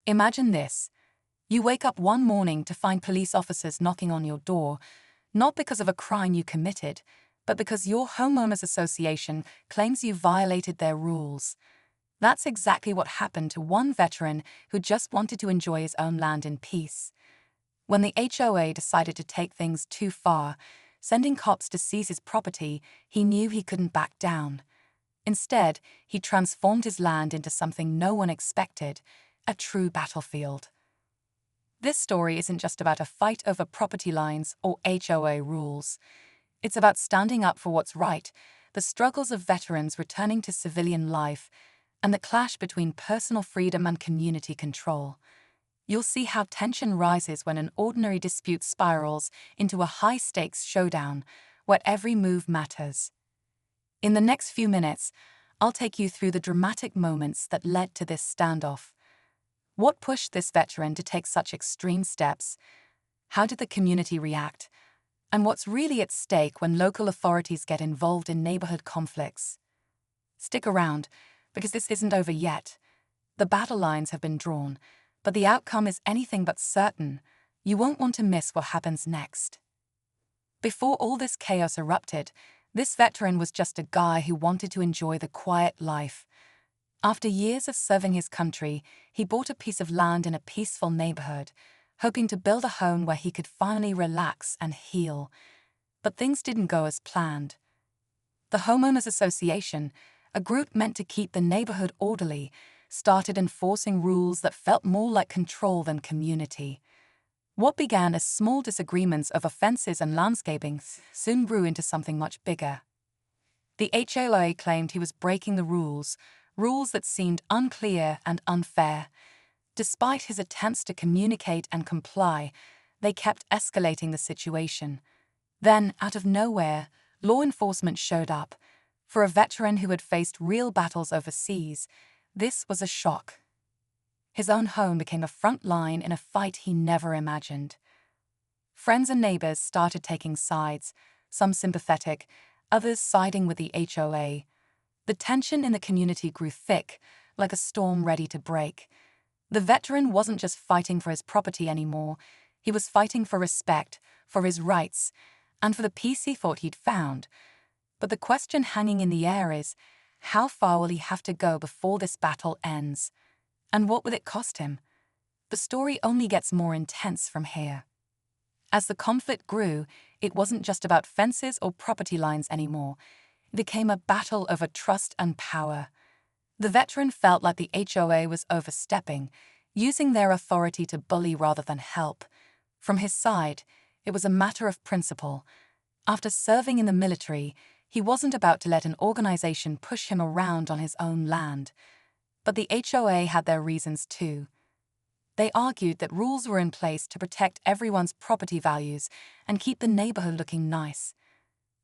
Imagine this. You wake up one morning to find police officers knocking on your door, not because of a crime you committed, but because your homeowners association claims you violated their rules. That's exactly what happened to one veteran who just wanted to enjoy his own land in peace. When the HOA decided to take things too far, sending cops to seize his property, he knew he couldn't back down. Instead, he transformed his land into something no one expected, a true battlefield. This story isn't just about a fight over property lines or HOA rules. It's about standing up for what's right, the struggles of veterans returning to civilian life, and the clash between personal freedom and community control. You'll see how tension rises when an ordinary dispute spirals into a high-stakes showdown where every move matters. In the next few minutes, I'll take you through the dramatic moments that led to this standoff. What pushed this veteran to take such extreme steps? How did the community react? And what's really at stake when local authorities get involved in neighborhood conflicts? Stick around, because this isn't over yet. The battle lines have been drawn, but the outcome is anything but certain. You won't want to miss what happens next. Before all this chaos erupted, this veteran was just a guy who wanted to enjoy the quiet life. After years of serving his country, he bought a piece of land in a peaceful neighborhood, hoping to build a home where he could finally relax and heal. But things didn't go as planned. The Homeowners Association, a group meant to keep the neighborhood orderly, started enforcing rules that felt more like control than community. What began as small disagreements over fences and landscaping soon grew into something much bigger. The HOA claimed he was breaking the rules that seemed unclear and unfair. Despite his attempts to communicate and comply, they kept escalating the situation. Then, out of nowhere, law enforcement showed up. For a veteran who had faced real battles overseas, this was a shock. His own home became a front line in a fight he never imagined. Friends and neighbors started taking sides, some sympathetic, others siding with the HOA. The tension in the community grew thick, like a storm ready to break. The veteran wasn't just fighting for his property anymore. He was fighting for respect, for his rights, and for the peace he thought he'd found. But the question hanging in the air is, how far will he have to go before this battle ends? And what will it cost him? The story only gets more intense from here. As the conflict grew, it wasn't just about fences or property lines anymore. It became a battle over trust and power. The veteran felt like the HOA was overstepping, using their authority to bully rather than help. From his side, it was a matter of principle. After serving in the military, he wasn't about to let an organization push him around on his own land. But the HOA had their reasons too. They argued that rules were in place to protect everyone's property values and keep the neighborhood looking nice.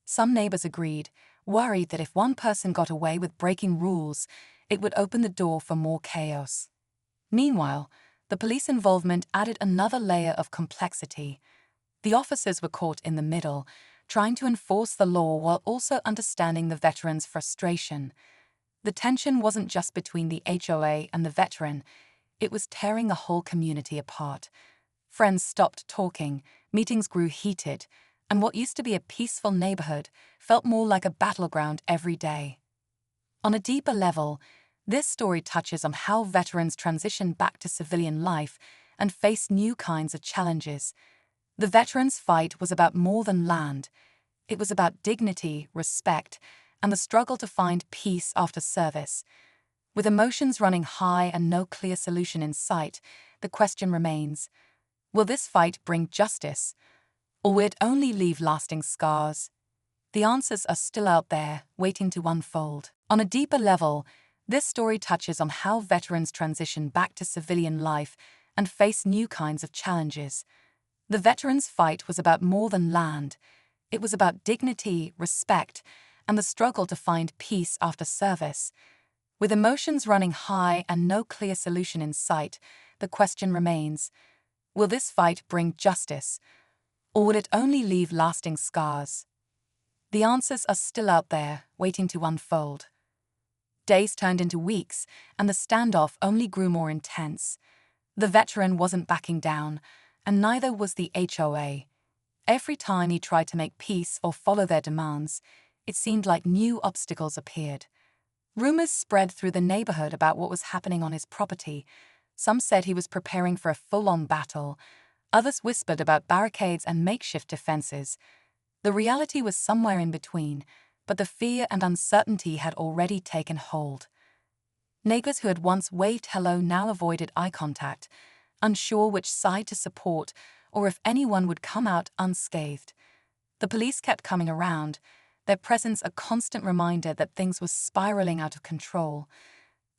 Some neighbors agreed, worried that if one person got away with breaking rules, it would open the door for more chaos. Meanwhile, the police involvement added another layer of complexity. The officers were caught in the middle, trying to enforce the law while also understanding the veteran's frustration. The tension wasn't just between the HOA and the veteran, it was tearing the whole community apart. Friends stopped talking, meetings grew heated, and what used to be a peaceful neighborhood felt more like a battleground every day. On a deeper level, this story touches on how veterans transition back to civilian life and face new kinds of challenges. The veterans' fight was about more than land. It was about dignity, respect, and the struggle to find peace after service. With emotions running high and no clear solution in sight, the question remains, will this fight bring justice, or will it only leave lasting scars? The answers are still out there, waiting to unfold. On a deeper level, this story touches on how veterans transition back to civilian life and face new kinds of challenges. The veterans' fight was about more than land. It was about dignity, respect, and the struggle to find peace after service. With emotions running high and no clear solution in sight, the question remains, will this fight bring justice, or will it only leave lasting scars? The answers are still out there, waiting to unfold. Days turned into weeks, and the standoff only grew more intense. The veteran wasn't backing down, and neither was the HOA. Every time he tried to make peace or follow their demands, it seemed like new obstacles appeared. Rumors spread through the neighborhood about what was happening on his property. Some said he was preparing for a full-on battle. Others whispered about barricades and makeshift defenses. The reality was somewhere in between, but the fear and uncertainty had already taken hold. Neighbors who had once waved hello now avoided eye contact, unsure which side to support or if anyone would come out unscathed. The police kept coming around, their presence a constant reminder that things were spiraling out of control.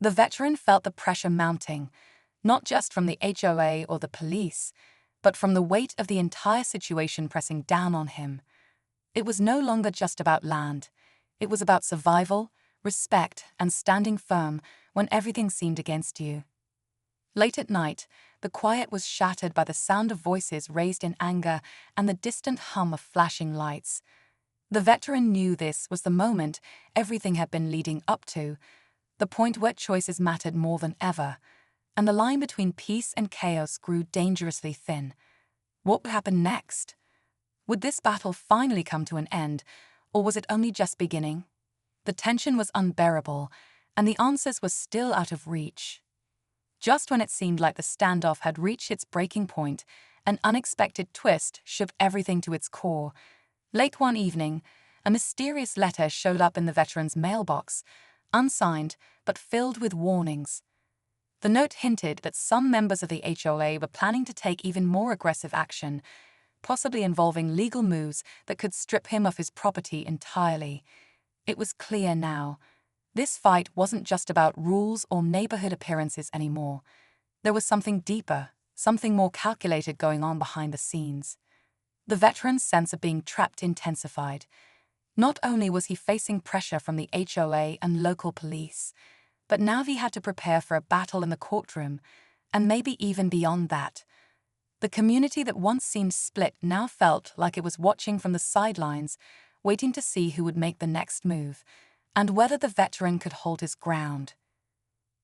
The veteran felt the pressure mounting, not just from the HOA or the police, but from the weight of the entire situation pressing down on him. It was no longer just about land. It was about survival, respect, and standing firm when everything seemed against you. Late at night, the quiet was shattered by the sound of voices raised in anger and the distant hum of flashing lights. The veteran knew this was the moment everything had been leading up to, the point where choices mattered more than ever, and the line between peace and chaos grew dangerously thin. What would happen next? Would this battle finally come to an end, or was it only just beginning? The tension was unbearable, and the answers were still out of reach. Just when it seemed like the standoff had reached its breaking point, an unexpected twist shook everything to its core. Late one evening, a mysterious letter showed up in the veteran's mailbox, unsigned but filled with warnings. The note hinted that some members of the HOA were planning to take even more aggressive action, possibly involving legal moves that could strip him of his property entirely. It was clear now. This fight wasn't just about rules or neighborhood appearances anymore. There was something deeper, something more calculated going on behind the scenes. The veteran's sense of being trapped intensified. Not only was he facing pressure from the HOA and local police, but now he had to prepare for a battle in the courtroom, and maybe even beyond that. The community that once seemed split now felt like it was watching from the sidelines, waiting to see who would make the next move, and whether the veteran could hold his ground.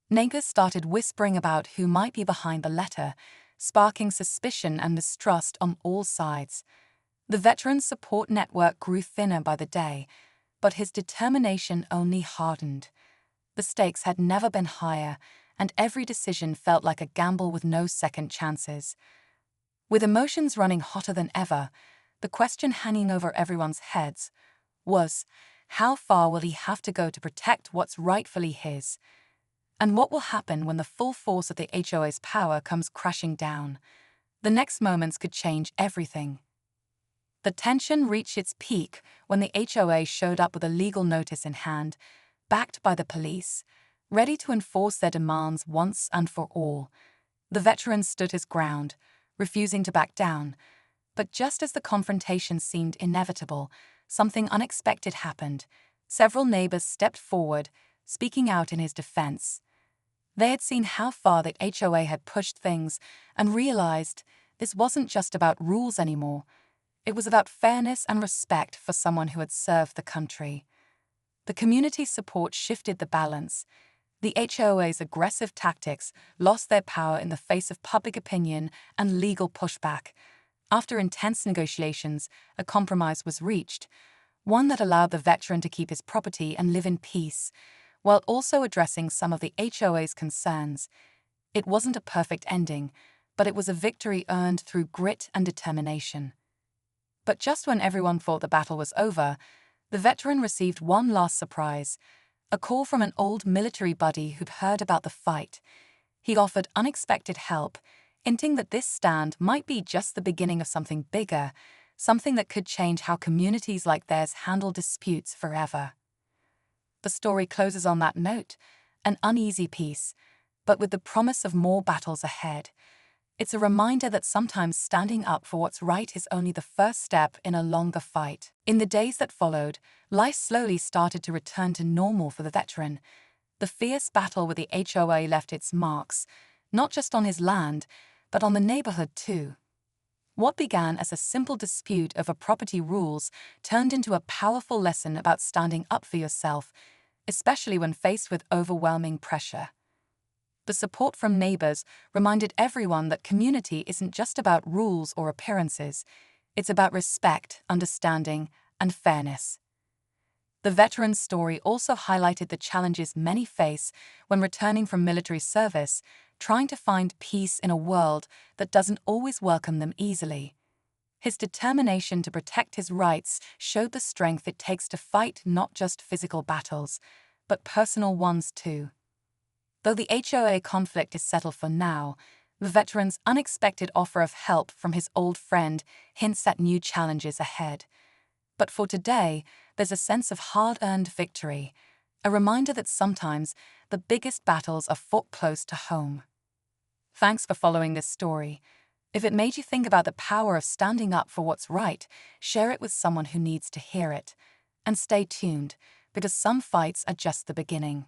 Neighbors started whispering about who might be behind the letter, sparking suspicion and mistrust on all sides. The veteran's support network grew thinner by the day, but his determination only hardened. The stakes had never been higher, and every decision felt like a gamble with no second chances. With emotions running hotter than ever, the question hanging over everyone's heads was, how far will he have to go to protect what's rightfully his? And what will happen when the full force of the HOA's power comes crashing down? The next moments could change everything. The tension reached its peak when the HOA showed up with a legal notice in hand, backed by the police, ready to enforce their demands once and for all. The veteran stood his ground, refusing to back down. But just as the confrontation seemed inevitable, something unexpected happened. Several neighbors stepped forward, speaking out in his defense. They had seen how far the HOA had pushed things and realized this wasn't just about rules anymore. It was about fairness and respect for someone who had served the country. The community's support shifted the balance. The HOA's aggressive tactics lost their power in the face of public opinion and legal pushback. After intense negotiations, a compromise was reached, one that allowed the veteran to keep his property and live in peace, while also addressing some of the HOA's concerns. It wasn't a perfect ending, but it was a victory earned through grit and determination. But just when everyone thought the battle was over, the veteran received one last surprise, a call from an old military buddy who'd heard about the fight. He offered unexpected help, hinting that this stand might be just the beginning of something bigger, something that could change how communities like theirs handle disputes forever. The story closes on that note, an uneasy piece, but with the promise of more battles ahead. It's a reminder that sometimes standing up for what's right is only the first step in a longer fight. In the days that followed, life slowly started to return to normal for the veteran. The fierce battle with the HOA left its marks, not just on his land, but on the neighborhood too. What began as a simple dispute over property rules turned into a powerful lesson about standing up for yourself, especially when faced with overwhelming pressure. The support from neighbors reminded everyone that community isn't just about rules or appearances, it's about respect, understanding, and fairness. The veteran's story also highlighted the challenges many face when returning from military service, trying to find peace in a world that doesn't always welcome them easily. His determination to protect his rights showed the strength it takes to fight not just physical battles, but personal ones too. Though the HOA conflict is settled for now, the veteran's unexpected offer of help from his old friend hints at new challenges ahead. But for today, there's a sense of hard-earned victory, a reminder that sometimes the biggest battles are fought close to home. Thanks for following this story. If it made you think about the power of standing up for what's right, share it with someone who needs to hear it. And stay tuned, because some fights are just the beginning.